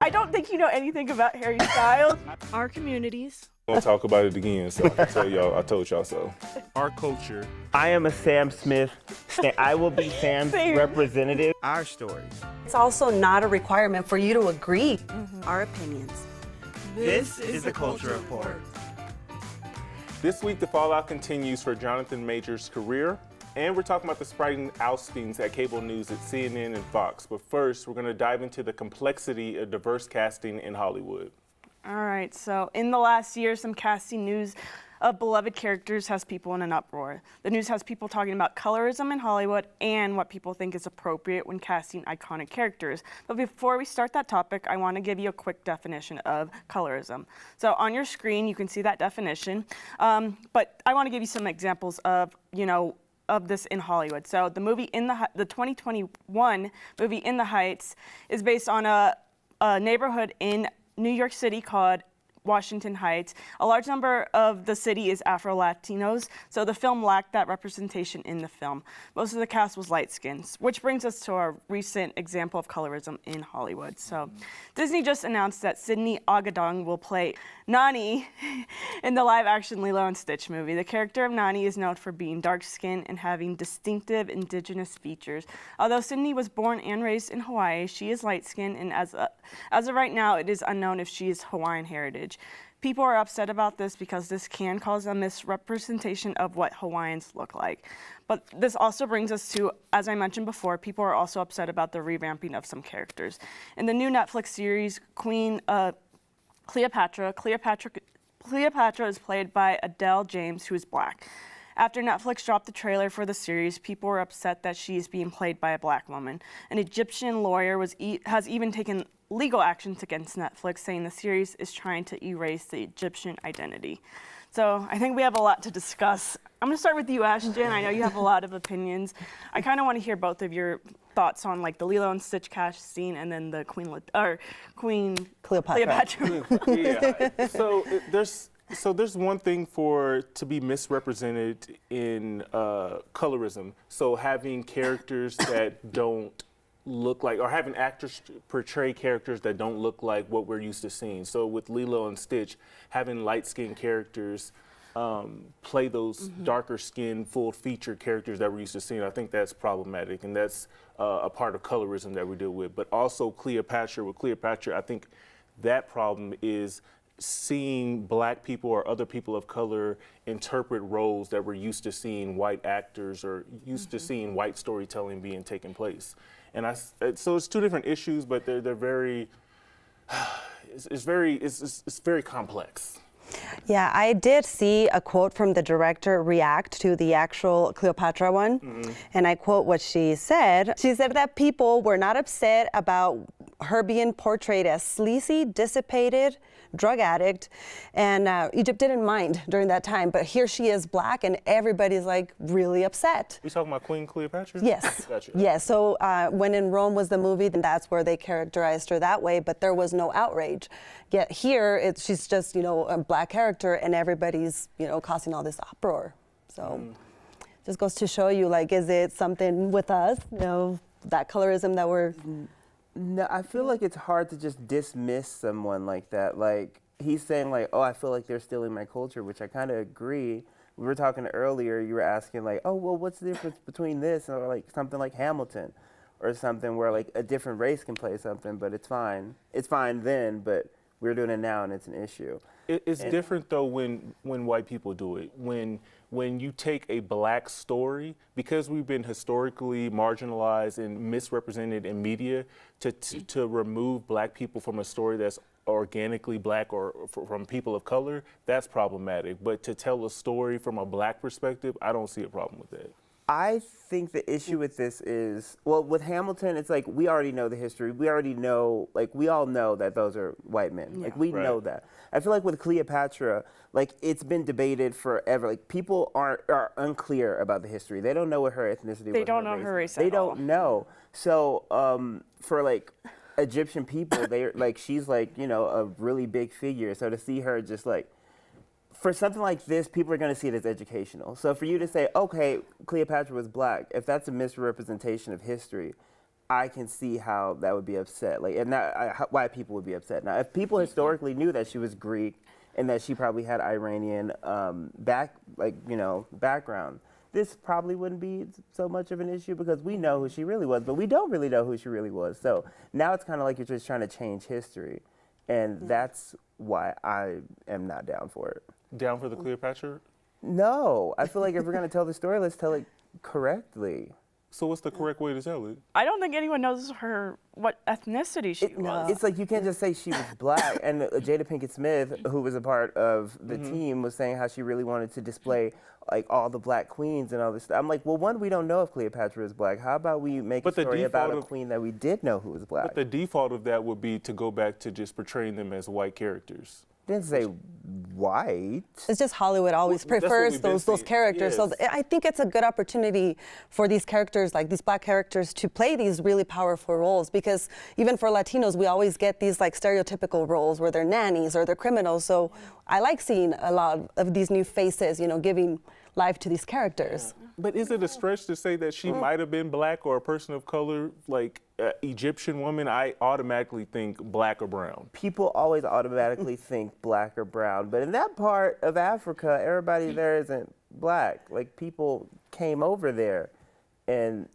I don't think you know anything about Harry Styles. Our communities. I'm gonna talk about it again, so I tell y'all, I told y'all so. Our culture. I am a Sam Smith. I will be Sam's representative. Our stories. It's also not a requirement for you to agree. Our opinions. This is the Culture Report. This week, the fallout continues for Jonathan Majors' career, and we're talking about the spriting oustings at cable news at CNN and Fox. But first, we're gonna dive into the complexity of diverse casting in Hollywood. All right, so in the last year, some casting news of beloved characters has people in an uproar. The news has people talking about colorism in Hollywood and what people think is appropriate when casting iconic characters. But before we start that topic, I want to give you a quick definition of colorism. So on your screen, you can see that definition, but I want to give you some examples of, of this in Hollywood. So the movie the 2021 movie In the Heights is based on a neighborhood in New York City called Washington Heights. A large number of the city is Afro-Latinos, so the film lacked that representation in the film. Most of the cast was light-skinned, which brings us to our recent example of colorism in Hollywood. So Disney just announced that Sydney Ogadong will play Nani in the live-action Lilo and Stitch movie. The character of Nani is known for being dark-skinned and having distinctive indigenous features. Although Sydney was born and raised in Hawaii, she is light-skinned, and as of right now, it is unknown if she is Hawaiian heritage. People are upset about this because this can cause a misrepresentation of what Hawaiians look like. But this also brings us to, as I mentioned before, people are also upset about the revamping of some characters. In the new Netflix series, Queen Cleopatra is played by Adele James, who is black. After Netflix dropped the trailer for the series, people were upset that she is being played by a black woman. An Egyptian lawyer has even taken legal actions against Netflix, saying the series is trying to erase the Egyptian identity. So I think we have a lot to discuss. I'm gonna start with you, Ashton. I know you have a lot of opinions. I kind of want to hear both of your thoughts on like the Lilo and Stitch casting and then the Queen Cleopatra. Yeah. So there's one thing to be misrepresented in colorism. So having characters that don't look like, or having actors portray characters that don't look like what we're used to seeing. So with Lilo and Stitch, having light-skinned characters play those darker-skinned, full-featured characters that we're used to seeing, I think that's problematic, and that's a part of colorism that we deal with. But also with Cleopatra, I think that problem is seeing black people or other people of color interpret roles that we're used to seeing white actors or used to seeing white storytelling being taken place. And so it's two different issues, but they're very, it's very complex. Yeah, I did see a quote from the director react to the actual Cleopatra one, and I quote what she said. She said that people were not upset about her being portrayed as sleazy, dissipated, drug addict, and Egypt didn't mind during that time, but here she is black and everybody's like really upset. You talking about Queen Cleopatra? Yes. Gotcha. Yes, so when In Rome was the movie, then that's where they characterized her that way, but there was no outrage. Yet here, she's just, a black character and everybody's, causing all this uproar. So just goes to show you, like, is it something with us, that colorism that we're... No, I feel like it's hard to just dismiss someone like that. Like, he's saying, like, oh, I feel like they're stealing my culture, which I kind of agree. We were talking earlier, you were asking, like, oh, well, what's the difference between this or, like, something like Hamilton or something where, like, a different race can play something, but it's fine. It's fine then, but we're doing it now and it's an issue. It's different, though, when white people do it. When you take a black story, because we've been historically marginalized and misrepresented in media, to remove black people from a story that's organically black or from people of color, that's problematic. But to tell a story from a black perspective, I don't see a problem with that. I think the issue with this is, well, with Hamilton, it's like we already know the history. We already know, like, we all know that those are white men. Yeah. Like, we know that. I feel like with Cleopatra, like, it's been debated forever. Like, people are unclear about the history. They don't know what her ethnicity was. They don't know her race at all. They don't know. So, for, like, Egyptian people, they're, like, she's, like, a really big figure. So to see her just, like, for something like this, people are going to see it as educational. So for you to say, okay, Cleopatra was black, if that's a misrepresentation of history, I can see how that would be upset. Like, and why people would be upset. Now, if people historically knew that she was Greek and that she probably had Iranian background, this probably wouldn't be so much of an issue because we know who she really was, but we don't really know who she really was. So now it's kind of like you're just trying to change history, and that's why I am not down for it. Down for the Cleopatra? No, I feel like if we're gonna tell the story, let's tell it correctly. So what's the correct way to tell it? I don't think anyone knows what ethnicity she was. It's like you can't just say she was black. And Jada Pinkett Smith, who was a part of the team, was saying how she really wanted to display like all the black queens and all this stuff. I'm like, well, one, we don't know if Cleopatra is black. How about we make a story about a queen that we did know who was black? But the default of that would be to go back to just portraying them as white characters. Didn't say white. It's just Hollywood always Well, prefers that's what those characters. yes. So I think it's a good opportunity for these characters, like these black characters, to play these really powerful roles. Because even for Latinos, we always get these like stereotypical roles where they're nannies or they're criminals. So I like seeing a lot of these new faces, giving life to these characters. But is it a stretch to say that she might have been black or a person of color, like Egyptian woman? I automatically think black or brown. People always automatically think black or brown, but in that part of Africa, everybody there isn't black. Like, people came over there, and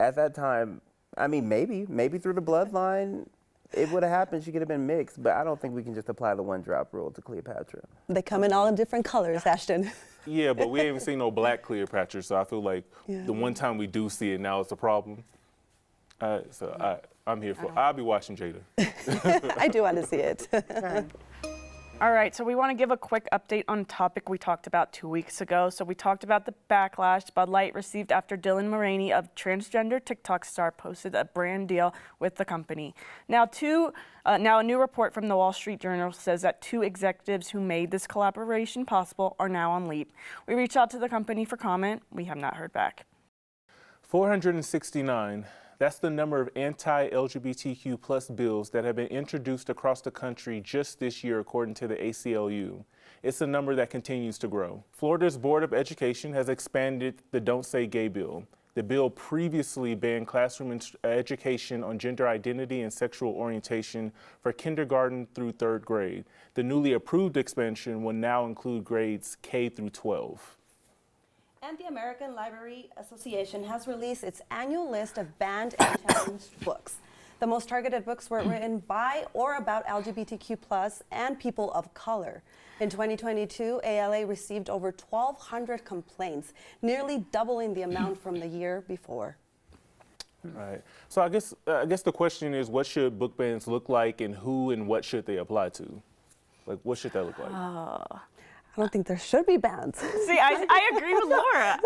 at that time, I mean, maybe through the bloodline, it would have happened. She could have been mixed, but I don't think we can just apply the one-drop rule to Cleopatra. They come in all in different colors, Ashton. Yeah, but we haven't seen no black Cleopatra, so I feel like the one time we do see it, now it's a problem. I'm here for. I'll be watching Jada. I do want to see it. All right, so we want to give a quick update on a topic we talked about 2 weeks ago. So we talked about the backlash Bud Light received after Dylan Mulvaney, a transgender TikTok star, posted a brand deal with the company. Now, a new report from the Wall Street Journal says that 2 executives who made this collaboration possible are now on leave. We reached out to the company for comment. We have not heard back. 469. That's the number of anti-LGBTQ plus bills that have been introduced across the country just this year, according to the ACLU. It's a number that continues to grow. Florida's Board of Education has expanded the Don't Say Gay bill. The bill previously banned classroom education on gender identity and sexual orientation for kindergarten through 3rd grade. The newly approved expansion will now include grades K through 12. And the American Library Association has released its annual list of banned and challenged books. The most targeted books were written by or about LGBTQ plus and people of color. In 2022, ALA received over 1,200 complaints, nearly doubling the amount from the year before. Right. So I guess the question is, what should book bans look like, and who and what should they apply to? Like, what should that look like? I don't think there should be bans. See, I agree with Laura.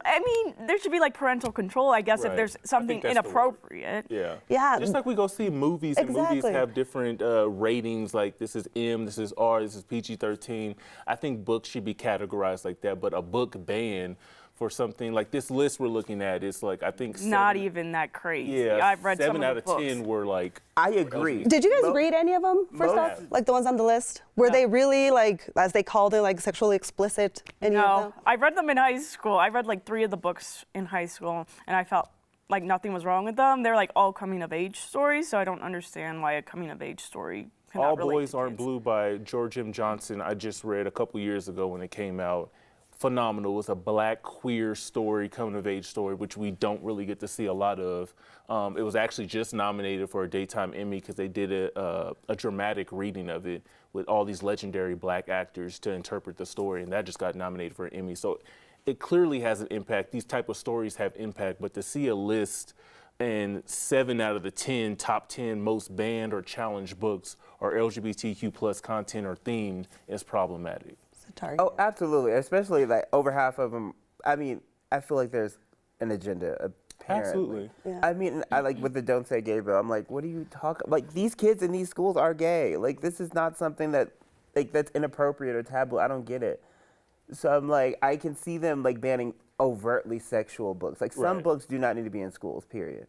I mean, there should be like parental control, I guess, if Right. there's something that's the word. inappropriate. Yeah. Just like we go see movies, and movies Exactly. have different ratings, like this is M, this is R, this is PG-13. I think books should be categorized like that, but a book ban for something like this list we're looking at is like, I think Not seven- even that crazy. Yeah, I've read 7 some out of of the books. 10 were like. I agree. Did you guys Mo- read any of them, first most- off? Like the ones on the list? Were they really, like, as they called it, like sexually explicit? Any of No, them? I read them in high school. I read like 3 of the books in high school, and I felt like nothing was wrong with them. They're like all coming of age stories, so I don't understand why a coming of age story cannot All relate Boys to Aren't kids. Blue by George M. Johnson. I just read a couple years ago when it came out. Phenomenal. It was a black queer story, coming of age story, which we don't really get to see a lot of. It was actually just nominated for a Daytime Emmy because they did a dramatic reading of it with all these legendary black actors to interpret the story, and that just got nominated for an Emmy. So it clearly has an impact. These type of stories have impact, but to see a list and 7 out of the 10 top 10 most banned or challenged books are LGBTQ plus content or themed is problematic. It's a target. Oh, absolutely. Especially like over half of them. I mean, I feel like there's an agenda. Apparently. Absolutely. Yeah. I mean, I like with the Don't Say Gay bill. I'm like, what are you talking? Like, these kids in these schools are gay. Like, this is not something that, like, that's inappropriate or taboo. I don't get it. So I'm like, I can see them like banning overtly sexual books. Like, some Right. books do not need to be in schools. Period.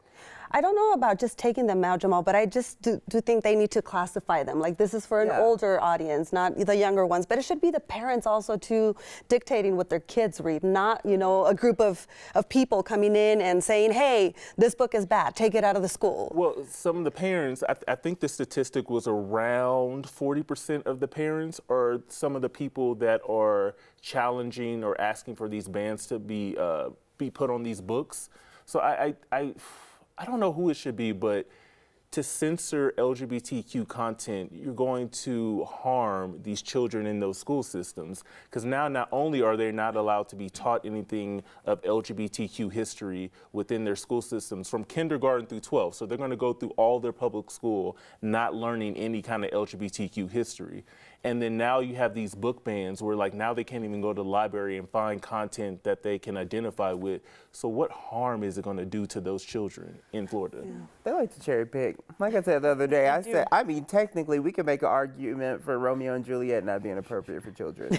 I don't know about just taking them out, Jamal, but I just do think they need to classify them. Like, this is for an older audience, not the younger ones. But it should be the parents also too dictating what their kids read, not, you know, a group of people coming in and saying, hey, this book is bad, take it out of the school. Well, some of the parents, I think the statistic was around 40% of the parents are some of the people that are challenging or asking for these bans to be put on these books. So I don't know who it should be, but to censor LGBTQ content, you're going to harm these children in those school systems. Because now not only are they not allowed to be taught anything of LGBTQ history within their school systems from kindergarten through 12. So they're going to go through all their public school not learning any kind of LGBTQ history. And then now you have these book bans where like now they can't even go to the library and find content that they can identify with. So what harm is it going to do to those children in Florida? Yeah. They like to cherry pick. Like I said the other day, I mean, technically we could make an argument for Romeo and Juliet not being appropriate for children.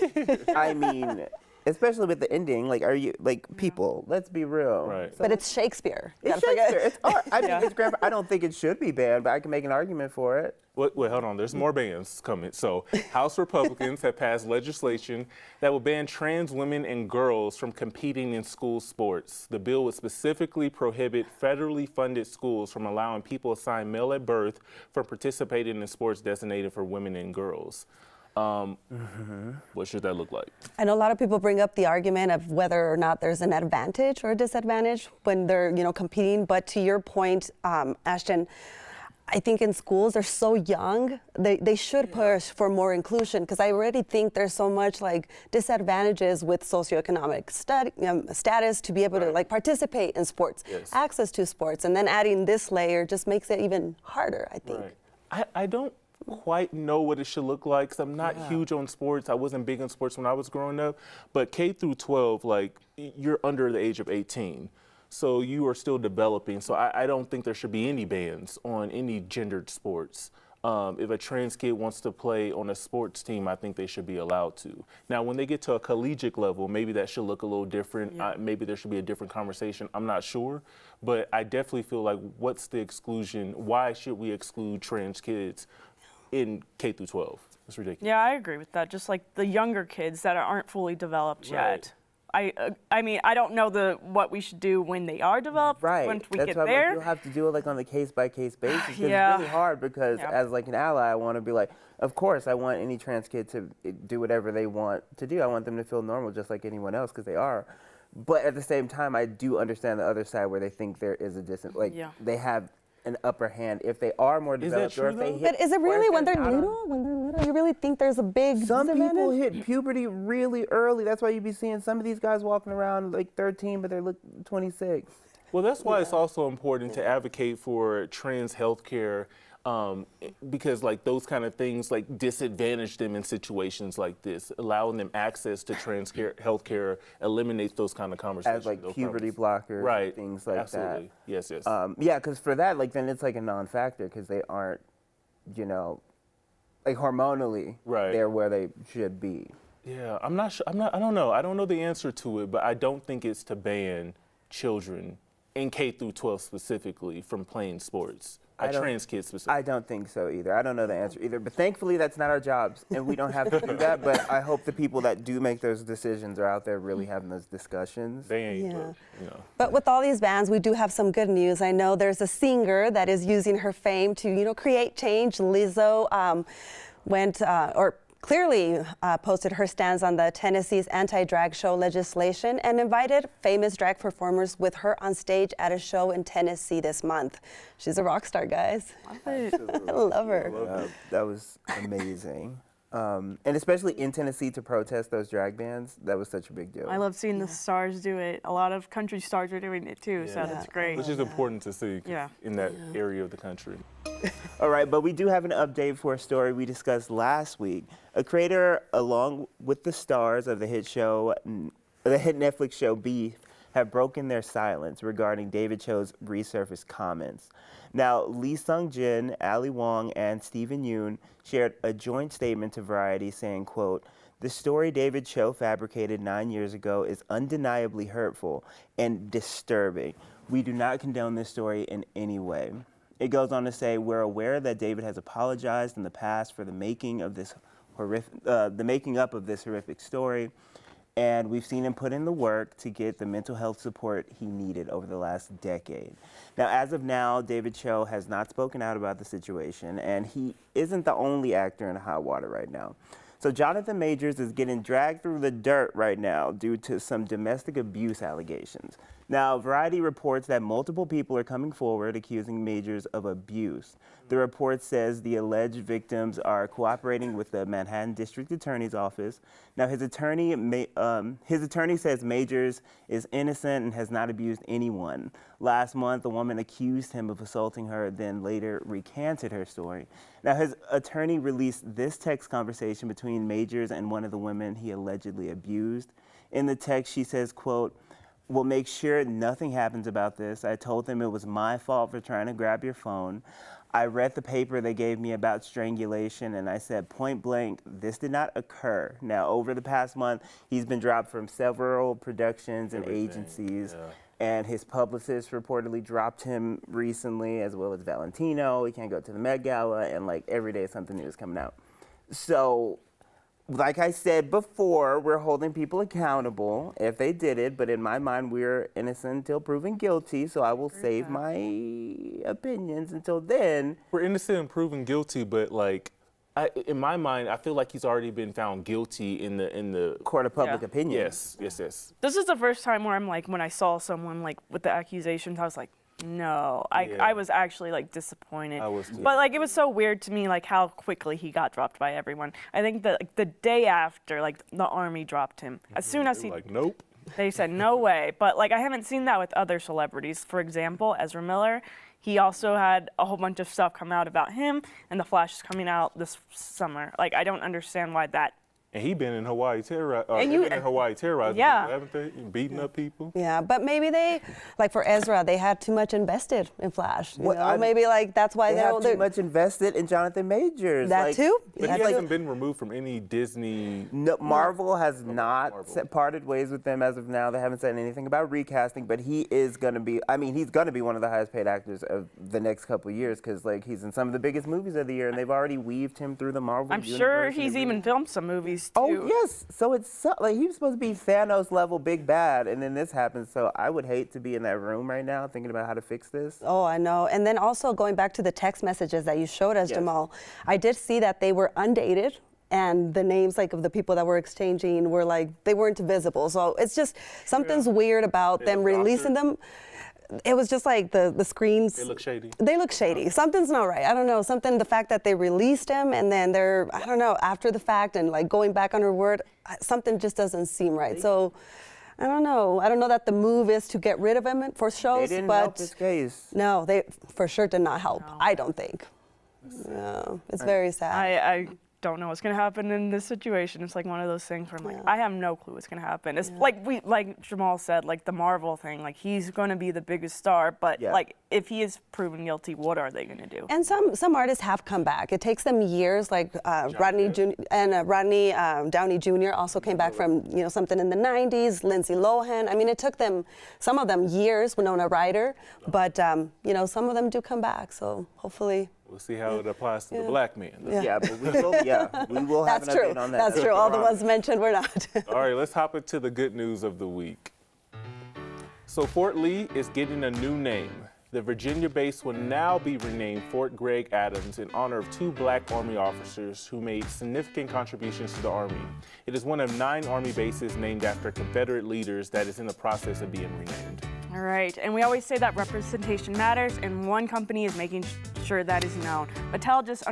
I mean, especially with the ending, like, are you, like, people, let's be real. Right. But it's Shakespeare. It's Gotta forget. Shakespeare. It's art. I mean, it's I don't think it should be banned, but I can make an argument for it. Wait, hold on. There's more bans coming. So, House Republicans have passed legislation that will ban trans women and girls from competing in school sports. The bill would specifically prohibit federally funded schools from allowing people assigned male at birth from participating in sports designated for women and girls. What should that look like? I know a lot of people bring up the argument of whether or not there's an advantage or a disadvantage when they're, you know, competing. But to your point, Ashton, I think in schools they're so young, they should push for more inclusion, because I already think there's so much like disadvantages with socioeconomic status to be able to like participate in sports, access to sports, and then adding this layer just makes it even harder, I think. Right. I don't quite know what it should look like, because I'm not huge on sports. I wasn't big on sports when I was growing up, but K through 12, like, you're under the age of 18. So you are still developing. So I don't think there should be any bans on any gendered sports. If a trans kid wants to play on a sports team, I think they should be allowed to. Now, when they get to a collegiate level, maybe that should look a little different. Maybe there should be a different conversation. I'm not sure. But I definitely feel like, what's the exclusion? Why should we exclude trans kids in K through 12? It's ridiculous. Yeah, I agree with that. Just like the younger kids that aren't fully developed yet. I mean, I don't know what we should do when they are developed. Right. Once we That's get why there. you'll have to do it like on a case-by-case basis. 'Cause Yeah. It's really hard because as like an ally, I want to be like, of course, I want any trans kid to do whatever they want to do. I want them to feel normal just like anyone else, because they are. But at the same time, I do understand the other side where they think there is a distance. Like they have an upper hand if they are more developed, true, or if they though? hit. But is it really when they're not on- little? When they're little, you really think there's a big Some disadvantage? people hit puberty really early. That's why you be seeing some of these guys walking around like 13, but they look 26. Well, that's why it's also important to advocate for trans healthcare, because like those kind of things like disadvantage them in situations like this. Allowing them access to trans healthcare eliminates those kind of conversations. As like those puberty problems. blockers, Right. and things like Absolutely. Yes, yes. that. Yeah, because for that, like then it's like a non-factor because they aren't, you know, like hormonally they're where they should be. Yeah, I'm not sure. I don't know. I don't know the answer to it, but I don't think it's to ban children in K through 12 specifically from playing sports. Trans kids specifically. I don't think so either. I don't know the answer either. But thankfully, that's not our jobs, and we don't have to do that. But I hope the people that do make those decisions are out there really having those discussions. They ain't, Yeah. but, you know. But with all these bans, we do have some good news. I know there's a singer that is using her fame to, you know, create change. Lizzo clearly posted her stance on the Tennessee's anti-drag show legislation and invited famous drag performers with her on stage at a show in Tennessee this month. She's a rock star, guys. I love her. That was amazing. And especially in Tennessee to protest those drag bans, that was such a big deal. I love seeing the stars do it. A lot of country stars are doing it too, so that's great. Which is important to see in that area of the country. All right, but we do have an update for a story we discussed last week. A creator, along with the stars of the hit Netflix show Beef, have broken their silence regarding David Cho's resurfaced comments. Now, Lee Sung-jin, Ali Wong, and Stephen Yoon shared a joint statement to Variety saying, quote, "The story David Cho fabricated 9 years ago is undeniably hurtful and disturbing. We do not condone this story in any way. It goes on to say, we're aware that David has apologized in the past for the making of this the making up of this horrific story, and we've seen him put in the work to get the mental health support he needed over the last decade. Now, as of now, David Cho has not spoken out about the situation, and he isn't the only actor in hot water right now. So Jonathan Majors is getting dragged through the dirt right now due to some domestic abuse allegations. Now, Variety reports that multiple people are coming forward accusing Majors of abuse. The report says the alleged victims are cooperating with the Manhattan District Attorney's Office. Now, his attorney says Majors is innocent and has not abused anyone. Last month, a woman accused him of assaulting her, then later recanted her story. Now, his attorney released this text conversation between Majors and one of the women he allegedly abused. In the text, she says, quote, "We'll make sure nothing happens about this. I told them it was my fault for trying to grab your phone. I read the paper they gave me about strangulation, and I said point blank, this did not occur." Now, over the past month, he's been dropped from several productions and agencies, and his publicist reportedly dropped him recently, as well as Valentino. He can't go to the Met Gala, and like every day something new is coming out. So, like I said before, we're holding people accountable if they did it, but in my mind, we're innocent until proven guilty, so I will save my opinions until then. We're innocent and proven guilty, but like, in my mind, I feel like he's already been found guilty in the Court of public opinion. Yes. This is the first time where I'm like, when I saw someone like with the accusations, I was like, no, I was actually like disappointed. I was too. But like it was so weird to me like how quickly he got dropped by everyone. I think that like, the day after like the army dropped him, as soon as he like nope. They said no way. But like I haven't seen that with other celebrities. For example, Ezra Miller, he also had a whole bunch of stuff come out about him, and The Flash is coming out this summer. Like I don't understand why that. And he been in Hawaii terrorizing. Yeah. People, haven't they? Beating up people. Yeah, but maybe they, like for Ezra, they had too much invested in Flash. You Well, know? Maybe like that's why They have they're too much invested in Jonathan Majors. that like, too. But That's he like- hasn't been removed from any Disney. No, Marvel has not Marvel. parted ways with them as of now. They haven't said anything about recasting, but he is going to be, he's going to be one of the highest paid actors of the next couple of years because like he's in some of the biggest movies of the year and they've already weaved him through the Marvel I'm universe. sure and he's everything. even filmed some movies too. Oh, yes. So it's like he was supposed to be Thanos level big bad, and then this happens. So I would hate to be in that room right now thinking about how to fix this. Oh, I know. And then also going back to the text messages that you showed us, Yes. Jamal, I did see that they were undated. And the names like of the people that were exchanging were like, they weren't visible. So it's just, something's weird about them releasing them. It was just like the screens. They look shady. They look shady. Something's not right. I don't know. The fact that they released him and then they're, I don't know, after the fact and like going back on her word, something just doesn't seem right. So I don't know. I don't know that the move is to get rid of him for shows, They didn't but help his case. no, they for sure did not help. I don't think. No, it's very sad. I don't know what's gonna happen in this situation. It's like one of those things where I'm like, I have no clue what's gonna happen. It's like Jamal said, like the Marvel thing, like he's gonna be the biggest star, but like if he is proven guilty, what are they gonna do? And some artists have come back. It takes them years, like Rodney Downey Jr. also came back from something in the 90s. Lindsay Lohan. I mean, it took them some of them years. Winona Ryder, but some of them do come back. So hopefully. We'll see how it applies to the black man. Yeah, but we will have That's an true. update on that. That's true. All the ones mentioned were not. All right, let's hop into the good news of the week. So Fort Lee is getting a new name. The Virginia base will now be renamed Fort Gregg Adams in honor of two black Army officers who made significant contributions to the Army. It is one of 9 Army bases named after Confederate leaders that is in the process of being renamed. All right, and we always say that representation matters, and one company is making sure that is known. Mattel just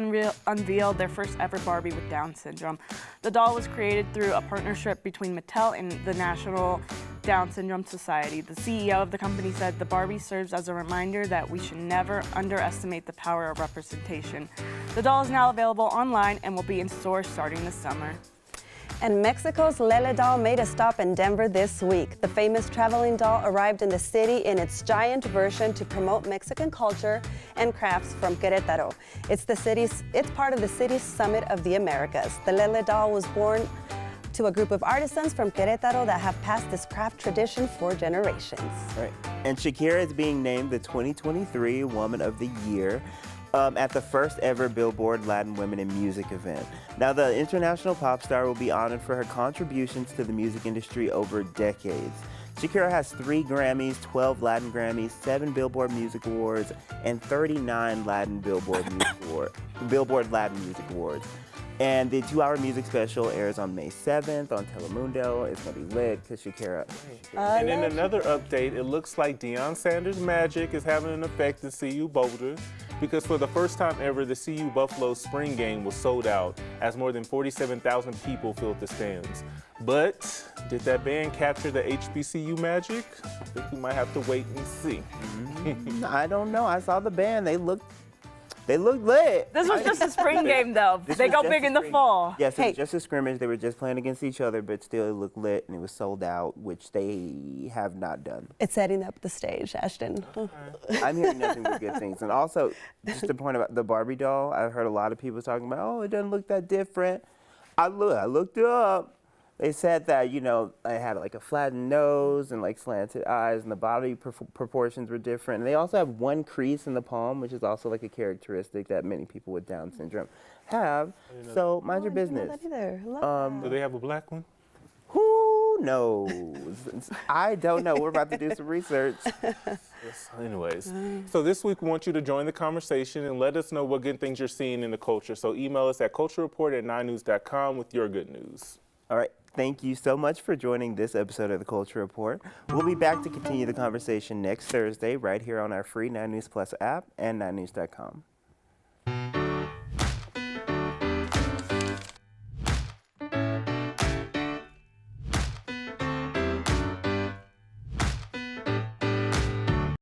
unveiled their first ever Barbie with Down syndrome. The doll was created through a partnership between Mattel and the National Down Syndrome Society. The CEO of the company said the Barbie serves as a reminder that we should never underestimate the power of representation. The doll is now available online and will be in stores starting this summer. And Mexico's Lele doll made a stop in Denver this week. The famous traveling doll arrived in the city in its giant version to promote Mexican culture and crafts from Querétaro. It's part of the city's Summit of the Americas. The Lele doll was born to a group of artisans from Querétaro that have passed this craft tradition for generations. Right. And Shakira is being named the 2023 Woman of the Year at the first ever Billboard Latin Women in Music event. Now, the international pop star will be honored for her contributions to the music industry over decades. Shakira has 3 Grammys, 12 Latin Grammys, 7 Billboard Music Awards, and 39 Latin Billboard Latin Music Awards. And the 2-hour music special airs on May 7th on Telemundo. It's gonna be lit because Shakira. And in another update, it looks like Deion Sanders' magic is having an effect in CU Boulder, because for the first time ever, the CU Buffalo spring game was sold out as more than 47,000 people filled the stands. But did that band capture the HBCU magic? I think we might have to wait and see. I don't know. I saw the band. They looked lit. This was just a spring game, though. This They was go just big a in the spring- fall. Yes, it Hey. was just a scrimmage. They were just playing against each other, but still it looked lit and it was sold out, which they have not done. It's setting up the stage, Ashton. I'm hearing nothing but good things. And also, just to point about the Barbie doll, I heard a lot of people talking about, oh, it doesn't look that different. I looked it up. They said that, you know, I had like a flattened nose and like slanted eyes, and the body proportions were different. And they also have one crease in the palm, which is also like a characteristic that many people with Down syndrome have. So mind your business. I didn't know that either. Love Do they have a black one? Who knows? I don't know. We're about to do some research. Yes. Anyways, so this week we want you to join the conversation and let us know what good things you're seeing in the culture. So email us at culturereport@9news.com with your good news. All right. Thank you so much for joining this episode of the Culture Report. We'll be back to continue the conversation next Thursday right here on our free 9 News Plus app and 9news.com.